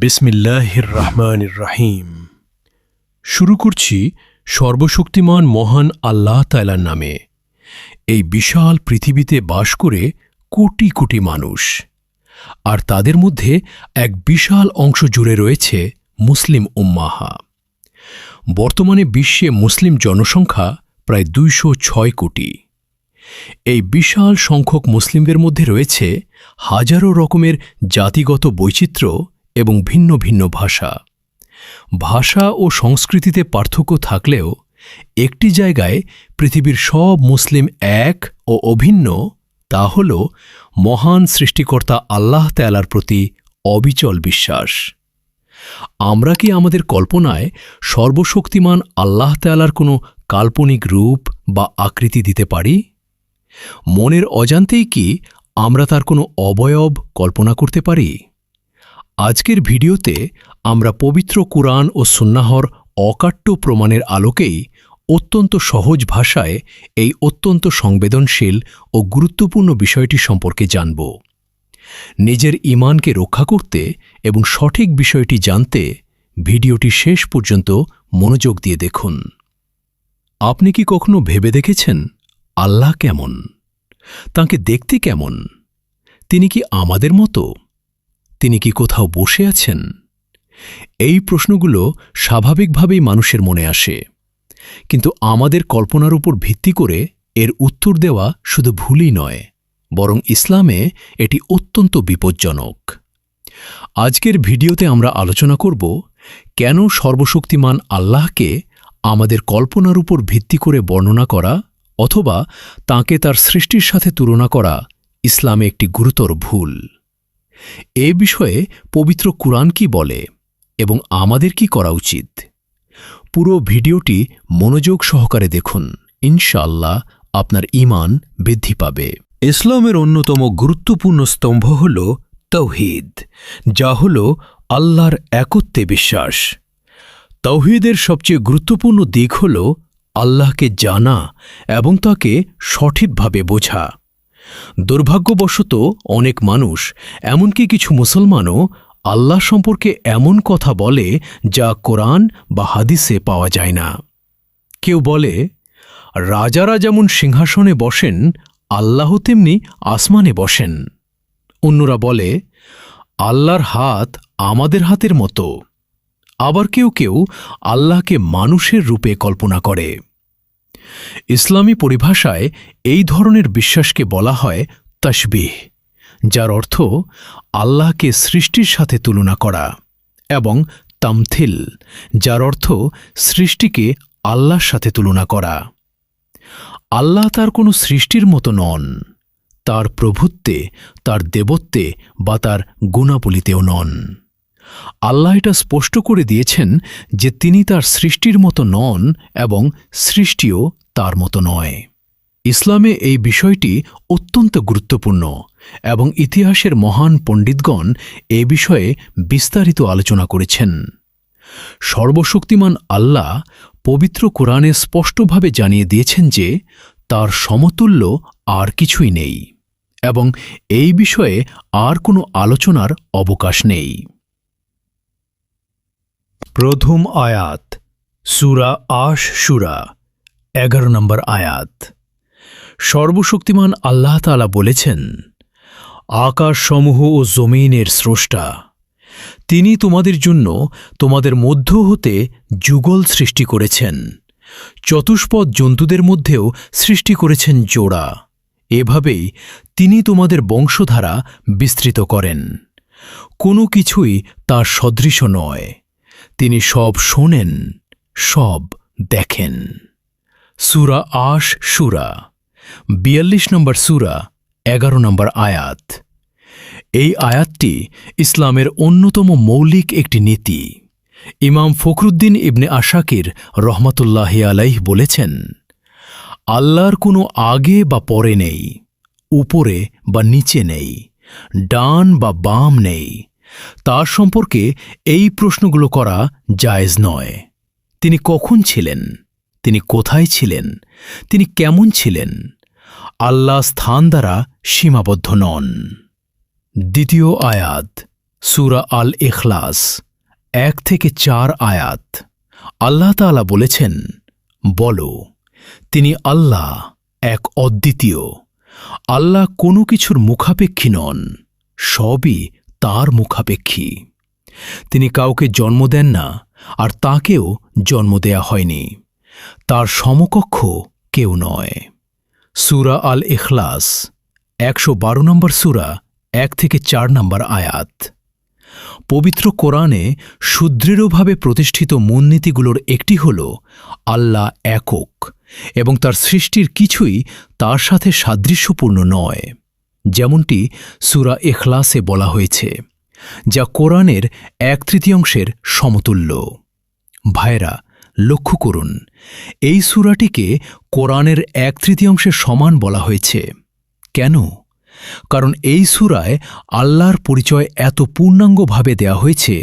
বিসমিল্লাহির রহমানির রহিম। শুরু করছি সর্বশক্তিমান মহান আল্লাহ তাআলার নামে। এই বিশাল পৃথিবীতে বাস করে কোটি কোটি মানুষ, আর তাদের মধ্যে এক বিশাল অংশ জুড়ে রয়েছে মুসলিম উম্মাহ। বর্তমানে বিশ্বে মুসলিম জনসংখ্যা প্রায় 206 কোটি। এই বিশাল সংখ্যক মুসলিমদের মধ্যে রয়েছে হাজারো রকমের জাতিগত বৈচিত্র্য এবং ভিন্ন ভিন্ন ভাষা। ভাষা ও সংস্কৃতিতে পার্থক্য থাকলেও একটি জায়গায় পৃথিবীর সব মুসলিম এক ও অভিন্ন, তা হল মহান সৃষ্টিকর্তা আল্লাহ তাআলার প্রতি অবিচল বিশ্বাস। আমরা কি আমাদের কল্পনায় সর্বশক্তিমান আল্লাহ তাআলার কোনো কাল্পনিক রূপ বা আকৃতি দিতে পারি? মনের অজান্তেই কি আমরা তার কোনো অবয়ব কল্পনা করতে পারি? আজকের ভিডিওতে আমরা পবিত্র কুরআন ও সুন্নাহর অকাট্য প্রমাণের আলোকেই অত্যন্ত সহজ ভাষায় এই অত্যন্ত সংবেদনশীল ও গুরুত্বপূর্ণ বিষয়টি সম্পর্কে জানব। নিজের ঈমানকে রক্ষা করতে এবং সঠিক বিষয়টি জানতে ভিডিওটি শেষ পর্যন্ত মনোযোগ দিয়ে দেখুন। আপনি কি কখনো ভেবে দেখেছেন আল্লাহ কেমন? তাঁকে দেখতে কেমন? তিনি কি আমাদের মতো? তিনি কি কোথাও বসে আছেন? এই প্রশ্নগুলো স্বাভাবিকভাবেই মানুষের মনে আসে, কিন্তু আমাদের কল্পনার উপর ভিত্তি করে এর উত্তর দেওয়া শুধু ভুলই নয়, বরং ইসলামে এটি অত্যন্ত বিপজ্জনক। আজকের ভিডিওতে আমরা আলোচনা করব কেন সর্বশক্তিমান আল্লাহকে আমাদের কল্পনার উপর ভিত্তি করে বর্ণনা করা অথবা তাঁকে তার সৃষ্টির সাথে তুলনা করা ইসলামে একটি গুরুতর ভুল। এ বিষয়ে পবিত্র কুরআন কি বলে এবং আমাদের কি করা উচিত? পুরো ভিডিওটি মনোযোগ সহকারে দেখুন, ইনশাআল্লাহ আপনার ঈমান বৃদ্ধি পাবে। ইসলামের অন্যতম গুরুত্বপূর্ণ স্তম্ভ হল তাওহীদ, যা হল আল্লাহর একত্বে বিশ্বাস। তাওহীদের সবচেয়ে গুরুত্বপূর্ণ দিক হল আল্লাহকে জানা এবং তাকে সঠিকভাবে বোঝা। দুর্ভাগ্যবশত অনেক মানুষ, এমনকি কিছু মুসলমানও আল্লাহ সম্পর্কে এমন কথা বলে যা কোরআন বা হাদিসে পাওয়া যায় না। কেউ বলে, রাজারা যেমন সিংহাসনে বসেন, আল্লাহ তেমনি আসমানে বসেন। অন্যরা বলে, আল্লাহর হাত আমাদের হাতের মতো। আবার কেউ কেউ আল্লাহকে মানুষের রূপে কল্পনা করে। ইসলামী পরিভাষায় এই ধরনের বিশ্বাসকে বলা হয় তাশবিহ, যার অর্থ আল্লাহকে সৃষ্টির সাথে তুলনা করা, এবং তামথিল, যার অর্থ সৃষ্টিকে আল্লাহর সাথে তুলনা করা। আল্লাহ তার কোনো সৃষ্টির মতো নন, তার প্রভুত্বে, তার দেবত্বে বা তার গুণাবলীতেও নন। আল্লাহ এটা স্পষ্ট করে দিয়েছেন যে তিনি তার সৃষ্টির মতো নন এবং সৃষ্টিও তার মতো নয়। ইসলামে এই বিষয়টি অত্যন্ত গুরুত্বপূর্ণ এবং ইতিহাসের মহান পণ্ডিতগণ এ বিষয়ে বিস্তারিত আলোচনা করেছেন। সর্বশক্তিমান আল্লাহ পবিত্র কোরআনে স্পষ্টভাবে জানিয়ে দিয়েছেন যে তার সমতুল্য আর কিছুই নেই এবং এই বিষয়ে আর কোনো আলোচনার অবকাশ নেই। প্রথম আয়াত, সূরা আশ-শুরা, 11 নম্বর আয়াত। সর্বশক্তিমান আল্লাহ তাআলা বলেছেন, আকাশসমূহ ও জমিনের স্রষ্টা, তিনি তোমাদের জন্য তোমাদের মধ্য হতে যুগল সৃষ্টি করেছেন, চতুষ্পদ জন্তুদের মধ্যেও সৃষ্টি করেছেন জোড়া। এভাবেই তিনি তোমাদের বংশধারা বিস্তৃত করেন। কোনো কিছুই তার সদৃশ নয়। তিনি সব শোনেন, সব দেখেন। সূরা আশ-শুরা, 42 নম্বর সূরা, 11 নম্বর আয়াত। এই আয়াতটি ইসলামের অন্যতম মৌলিক একটি নীতি। ইমাম ফখরুদ্দিন ইবনে আশাকির রহমাতুল্লাহি আলাইহ বলেছেন, আল্লাহর কোনো আগে বা পরে নেই, উপরে বা নিচে নেই, ডান বা বাম নেই। তার সম্পর্কে এই প্রশ্নগুলো করা জায়েজ নয়। তিনি কখন ছিলেন? তিনি কোথায় ছিলেন? তিনি কেমন ছিলেন? আল্লাহ স্থান দ্বারা সীমাবদ্ধ নন। দ্বিতীয় আয়াত, সূরা আল ইখলাস 1 থেকে 4 আয়াত। আল্লাহ তাআলা বলেছেন, বলো, তিনি আল্লাহ, এক অদ্বিতীয়। আল্লাহ কোনো কিছুর মুখাপেক্ষী নন, সবই তার মুখাপেক্ষী। তিনি কাউকে জন্ম দেন না, আর তাকেও জন্ম দেয়া হয়নি। তার সমকক্ষ কেউ নয়। সূরা আল ইখলাস 112 নম্বর সূরা 1 থেকে 4 নম্বর আয়াত। পবিত্র কোরআনে সুদৃঢ়ভাবে প্রতিষ্ঠিত মূলনীতিগুলোর একটি হল আল্লাহ একক এবং তার সৃষ্টির কিছুই তার সাথে সাদৃশ্যপূর্ণ নয়, যেমনটি সূরা ইখলাসে বলা হয়েছে, যা কোরআনের 1/3 সমতুল্য। ভাইরা, লক্ষ্য করুন, এই সূরাটিকে কোরআনের 1/3 সমান বলা হয়েছে। কেন? কারণ এই সূরায় আল্লাহর পরিচয় এত পূর্ণাঙ্গভাবে দেয়া হয়েছে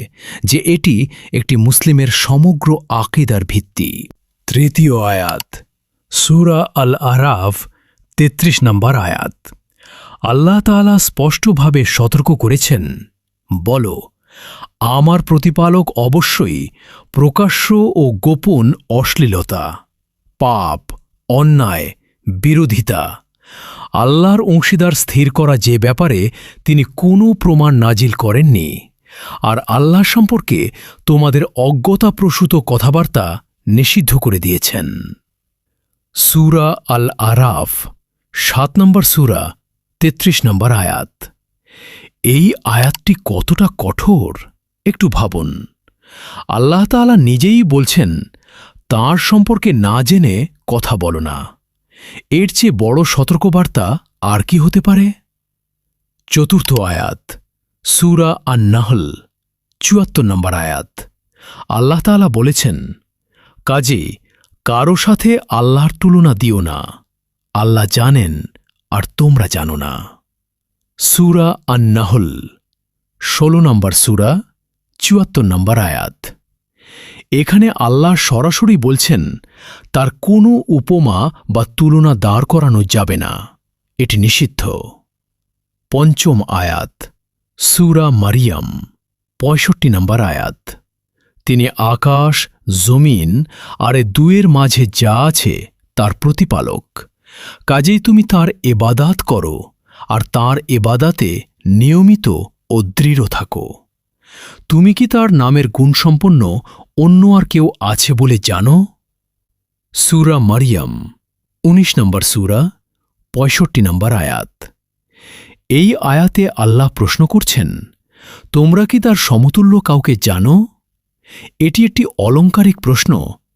যে এটি একটি মুসলিমের সমগ্র আকীদার ভিত্তি। 3য় আয়াত, সূরা আল আরাফ 33 নম্বর আয়াত। আল্লাহ তাআলা স্পষ্টভাবে সতর্ক করেছেন, বলো, আমার প্রতিপালক অবশ্যই প্রকাশ্য ও গোপন অশ্লীলতা, পাপ, অন্যায়, বিরোধিতা, আল্লাহর অংশীদার স্থির করা যে ব্যাপারে তিনি কোনো প্রমাণ নাজিল করেননি, আর আল্লাহ সম্পর্কে তোমাদের অজ্ঞতাপ্রসূত কথাবার্তা নিষিদ্ধ করে দিয়েছেন। সূরা আল আরাফ 7 নম্বর সূরা 33 নম্বর আয়াত। এই আয়াতটি কতটা কঠোর একটু ভাবুন। আল্লাহ তাআলা নিজেই বলছেন, তাঁর সম্পর্কে না জেনে কথা বলো না। এর চেয়ে বড় সতর্কবার্তা আর কি হতে পারে? 4র্থ আয়াত, সূরা আন-নাহল 74 নম্বর আয়াত। আল্লাহ তাআলা বলেছেন, কাজে কারো সাথে আল্লাহর তুলনা দিও না। আল্লাহ জানেন আর তোমরা জানো না। সূরা আন-নাহল 16 নম্বর সূরা 74 নম্বর আয়াত। এখানে আল্লাহ সরাসরি বলছেন, তার কোনো উপমা বা তুলনা দাঁড় করানো যাবে না, এটি নিষিদ্ধ। 5ম আয়াত, সূরা মারিয়াম 65 নম্বর আয়াত। তিনি আকাশ, জমিন আর এ দুয়ের মাঝে যা আছে তার প্রতিপালক, কাজেই তুমি তার ইবাদত করো আর তার ইবাদতে নিয়মিত ও দৃঢ় থাকো। তুমি কি তার নামের গুণসম্পন্ন অন্য আর কেউ আছে বলে জানো? সূরা মারিয়াম 19 নম্বর সূরা 65 নম্বর আয়াত। এই আয়াতে আল্লাহ প্রশ্ন করছেন, তোমরা কি তার সমতুল্য কাউকে জানো? এটি একটি অলংকারিক প্রশ্ন,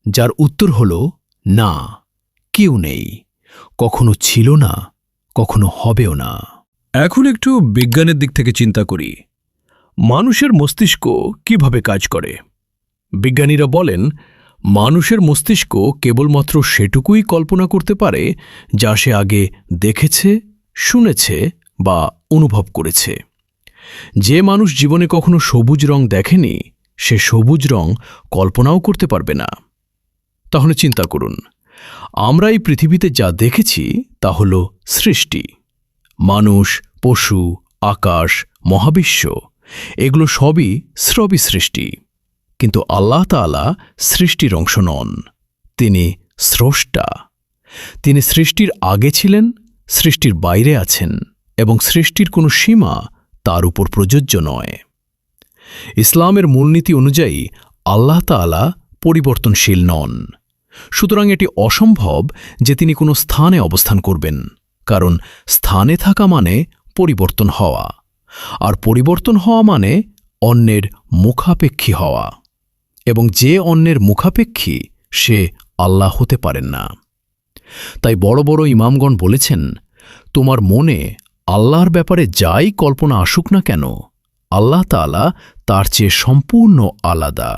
যার উত্তর হল না, কেউ নেই, কখনো ছিল না, কখনো হবেও না। এখন একটু বিজ্ঞানের দিক থেকে চিন্তা করি। মানুষের মস্তিষ্ক কিভাবে কাজ করে? বিজ্ঞানীরা বলেন, মানুষের মস্তিষ্ক কেবলমাত্র সেটুকুই কল্পনা করতে পারে যা সে আগে দেখেছে, শুনেছে বা অনুভব করেছে। যে মানুষ জীবনে কখনো সবুজ রং দেখেনি, সে সবুজ রং কল্পনাও করতে পারবে না। তাহলে চিন্তা করুন, আমরা এই পৃথিবীতে যা দেখেছি তা হল সৃষ্টি। মানুষ, পশু, আকাশ, মহাবিশ্ব, এগুলো সবই শ্রবী সৃষ্টি। কিন্তু আল্লাহ তাআলা সৃষ্টির অংশ নন, তিনি স্রষ্টা। তিনি সৃষ্টির আগে ছিলেন, সৃষ্টির বাইরে আছেন এবং সৃষ্টির কোনো সীমা তার উপর প্রযোজ্য নয়। ইসলামের মূলনীতি অনুযায়ী আল্লাহ তাআলা পরিবর্তনশীল নন। সুতরাং এটি অসম্ভব যে তিনি কোনো স্থানে অবস্থান করবেন, কারণ স্থানে থাকা মানে পরিবর্তন হওয়া, আর পরিবর্তন হওয়া মানে অন্যের মুখাপেক্ষী হওয়া, এবং যে অন্যের মুখাপেক্ষী সে আল্লাহ হতে পারেন না। তাই বড় বড় ইমামগণ বলেছেন, তোমার মনে আল্লাহর ব্যাপারে যাই কল্পনা আসুক না কেন, আল্লাহ তাআলা তার চেয়ে সম্পূর্ণ আলাদা।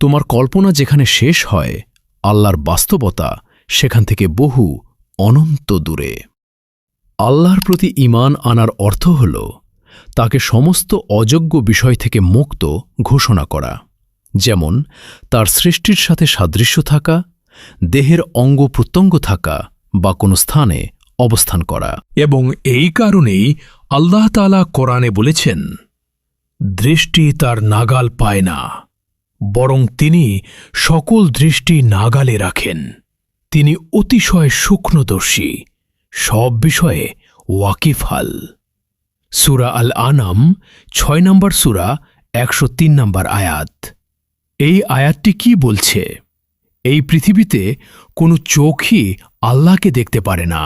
তোমার কল্পনা যেখানে শেষ হয়, আল্লাহর বাস্তবতা সেখান থেকে বহু অনন্ত দূরে। আল্লাহর প্রতি ঈমান আনার অর্থ হল তাকে সমস্ত অযোগ্য বিষয় থেকে মুক্ত ঘোষণা করা, যেমন তার সৃষ্টির সাথে সাদৃশ্য থাকা, দেহের অঙ্গ প্রত্যঙ্গ থাকা বা কোনো স্থানে অবস্থান করা। এবং এই কারণেই আল্লাহ তাআলা কোরআনে বলেছেন, দৃষ্টি তার নাগাল পায় না, বরং তিনি সকল দৃষ্টি নাগালে রাখেন। তিনি অতিশয় সূক্ষ্মদর্শী, সব বিষয়ে ওয়াকিফাল। সূরা আল আনাম ৬ নম্বর সূরা ১০৩ নম্বর আয়াত। এই আয়াতটি কি বলছে? এই পৃথিবীতে কোনো চোখই আল্লাহকে দেখতে পারে না।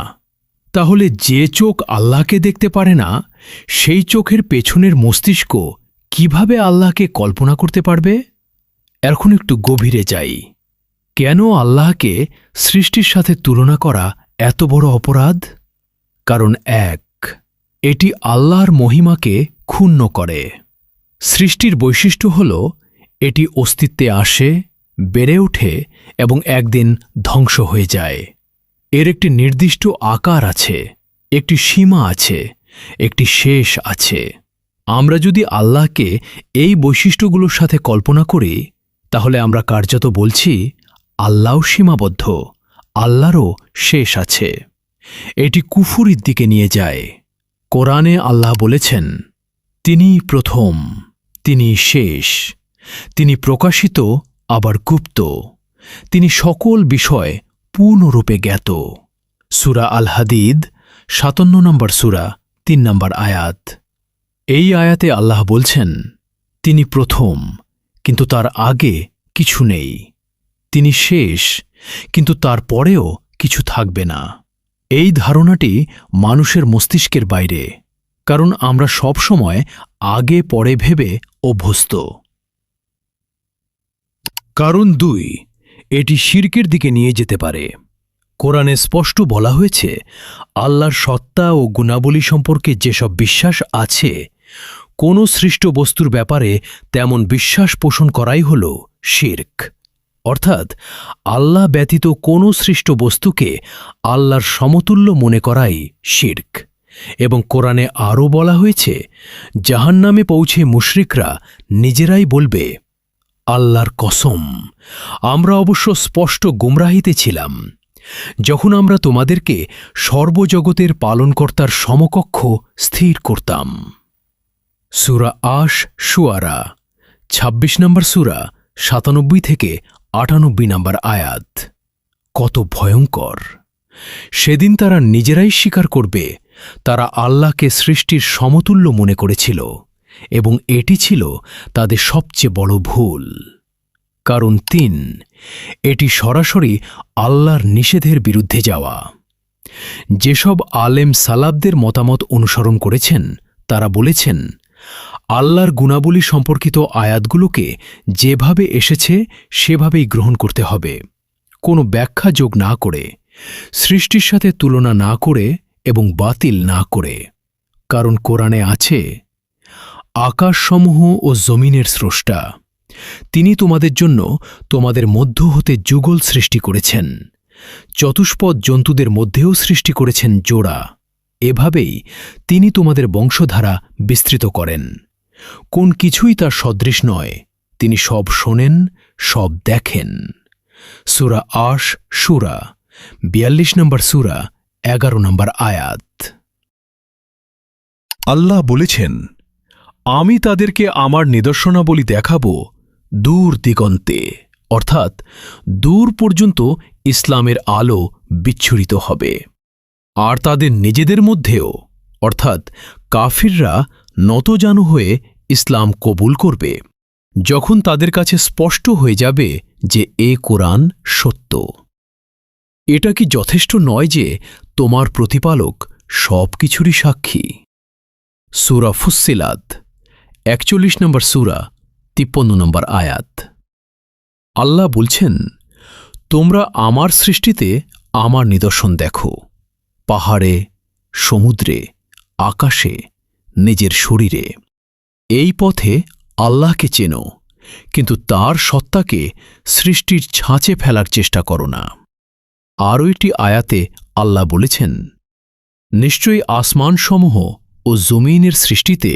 তাহলে যে চোখ আল্লাহকে দেখতে পারে না, সেই চোখের পেছনের মস্তিষ্ক কিভাবে আল্লাহকে কল্পনা করতে পারবে? এখন একটু গভীরে যাই। কেন আল্লাহকে সৃষ্টির সাথে তুলনা করা এত বড় অপরাধ? কারণ এক, এটি আল্লাহর মহিমাকে ক্ষুণ্ণ করে। সৃষ্টির বৈশিষ্ট্য হল এটি অস্তিত্বে আসে, বেড়ে ওঠে এবং একদিন ধ্বংস হয়ে যায়। এর একটি নির্দিষ্ট আকার আছে, একটি সীমা আছে, একটি শেষ আছে। আমরা যদি আল্লাহকে এই বৈশিষ্ট্যগুলোর সাথে কল্পনা করি, তাহলে আমরা কার্যত বলছি আল্লাহও সীমাবদ্ধ, আল্লাহরও শেষ আছে। এটি কুফুরির দিকে নিয়ে যায়। কোরআনে আল্লাহ বলেছেন, তিনি প্রথম, তিনি শেষ, তিনি প্রকাশিত আবার গুপ্ত, তিনি সকল বিষয় পূর্ণরূপে জ্ঞাত। সূরা আল হাদিদ ৫৭ নম্বর সূরা ৩ নম্বর আয়াত। এই আয়াতে আল্লাহ বলছেন, তিনি প্রথম, কিন্তু তার আগে কিছু নেই। তিনি শেষ, কিন্তু তার পরেও কিছু থাকবে না। এই ধারণাটি মানুষের মস্তিষ্কের বাইরে, কারণ আমরা সব সময় আগে পরে ভেবে অভ্যস্ত। কারণ ২, এটি শিরকের দিকে নিয়ে যেতে পারে। কোরআনে স্পষ্ট বলা হয়েছে, আল্লাহর সত্তা ও গুণাবলী সম্পর্কে যেসব বিশ্বাস আছে, কোনো সৃষ্ট বস্তুর ব্যাপারে তেমন বিশ্বাস পোষণ করাই হল শিরক। অর্থাৎ আল্লাহ ব্যতীত কোনো সৃষ্ট বস্তুকে আল্লাহর সমতুল্য মনে করাই শিরক। এবং কোরআনে আরও বলা হয়েছে, জাহান্নামে পৌঁছে মুশরিকরা নিজেরাই বলবে, আল্লাহর কসম, আমরা অবশ্য স্পষ্ট গুমরাহিতে ছিলাম, যখন আমরা তোমাদেরকে সর্বজগতের পালনকর্তার সমকক্ষ স্থির করতাম। সূরা আশ শুআরা ২৬ নম্বর সূরা ৯৭ থেকে ৯৮ নম্বর আয়াত। কত ভয়ঙ্কর! সেদিন তারা নিজেরাই স্বীকার করবে তারা আল্লাহকে সৃষ্টির সমতুল্য মনে করেছিল, এবং এটি ছিল তাদের সবচেয়ে বড় ভুল। কারণ ৩, এটি সরাসরি আল্লাহর নিষেধের বিরুদ্ধে যাওয়া। যেসব আলেম সালাবদের মতামত অনুসরণ করেছেন, তারা বলেছেন, আল্লাহর গুণাবলী সম্পর্কিত আয়াতগুলোকে যেভাবে এসেছে সেভাবেই গ্রহণ করতে হবে, কোনো ব্যাখ্যা যোগ না করে, সৃষ্টির সাথে তুলনা না করে এবং বাতিল না করে। কারণ কোরআনে আছে, আকাশসমূহ ও জমিনের স্রষ্টা, তিনি তোমাদের জন্য তোমাদের মধ্য হতে যুগল সৃষ্টি করেছেন, চতুষ্পদ জন্তুদের মধ্যেও সৃষ্টি করেছেন জোড়া। এভাবেই তিনি তোমাদের বংশধারা বিস্তৃত করেন। কোন কিছুই তার সদৃশ নয়, তিনি সব শোনেন, সব দেখেন। সূরা আশ শুরা ৪২ নম্বর সূরা ১১ নম্বর আয়াত। আল্লাহ বলেছেন, আমি তাদেরকে আমার নিদর্শনাবলী দেখাব দূর দিগন্তে, অর্থাৎ দূর পর্যন্ত ইসলামের আলো বিচ্ছুরিত হবে। আর তাদের নিজেদের মধ্যেও, অর্থাৎ কাফিররা নতজানু হয়ে ইসলাম কবুল করবে, যখন তাদের কাছে স্পষ্ট হয়ে যাবে যে এ কোরআন সত্য। এটা কি যথেষ্ট নয় যে তোমার প্রতিপালক সব কিছুরই সাক্ষী? সূরা ফুসসিলাত ৪১ নম্বর সূরা ৫৩ নম্বর আয়াত। আল্লাহ বলছেন, তোমরা আমার সৃষ্টিতে আমার নিদর্শন দেখো, পাহাড়ে, সমুদ্রে, আকাশে, নিজের শরীরে। এই পথে আল্লাহকে চেনো, কিন্তু তার সত্তাকে সৃষ্টির ছাঁচে ফেলার চেষ্টা করো না। আরও একটি আয়াতে আল্লাহ বলেছেন, নিশ্চয়ই আসমানসমূহ ও জমিনের সৃষ্টিতে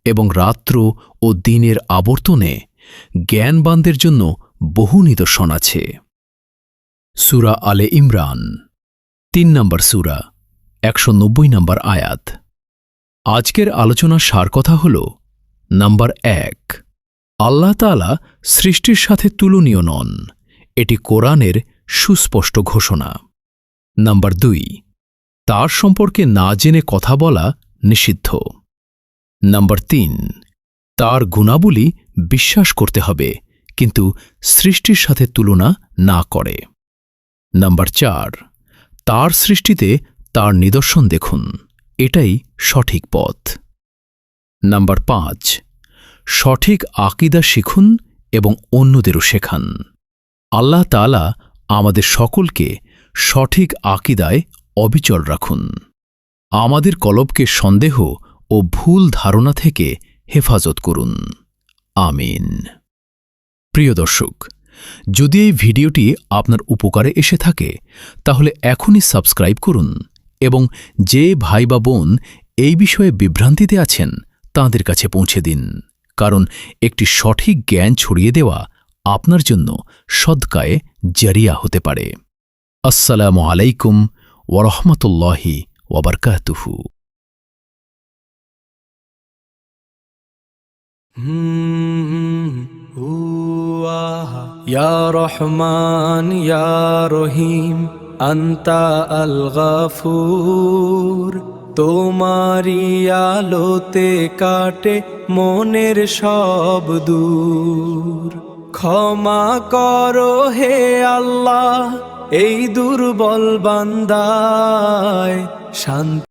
এবং রাত্র ও দিনের আবর্তনে জ্ঞানবানদের জন্য বহু নিদর্শন আছে। সূরা আলে ইমরান ৩ নম্বর সূরা ১৯০ নম্বর আয়াত। আজকের আলোচনার সার কথা হল, নাম্বার 1, আল্লাহ তাআলা সৃষ্টির সাথে তুলনীয় নন। এটি কোরআনের সুস্পষ্ট ঘোষণা। নাম্বার 2, তার সম্পর্কে না জেনে কথা বলা নিষিদ্ধ। নাম্বার 3, তার গুণাবলী বিশ্বাস করতে হবে, কিন্তু সৃষ্টির সাথে তুলনা না করে। নাম্বার 4, তার সৃষ্টিতে তার নিদর্শন দেখুন, এটাই সঠিক পথ। নাম্বার 5, সঠিক আকীদা শিখুন এবং অন্যদেরও শেখান। আল্লাহ তাআলা আমাদের সকলকে সঠিক আকীদায় অবিচল রাখুন। আমাদের কলবকে সন্দেহ ও ভুল ধারণা থেকে হেফাজত করুন। আমিন। প্রিয় দর্শক, যদি এই ভিডিওটি আপনার উপকারে এসে থাকে তাহলে এখনই সাবস্ক্রাইব করুন এবং যে ভাই বা বোন এই বিষয়ে বিভ্রান্তিতে আছেন তাঁদের কাছে পৌঁছে দিন, কারণ একটি সঠিক জ্ঞান ছড়িয়ে দেওয়া আপনার জন্য সদকায়ে জারিয়া হতে পারে। আসসালামু আলাইকুম ওয়া রাহমাতুল্লাহি ওয়া বারাকাতুহু। ইয়া রহমান ইয়া রহিম আন্তা আল গফুর, তোমারি আলোতে কাটে মনের সব দূর। ক্ষমা করো হে আল্লাহ এই দুর্বল বান্দায়, শান্তি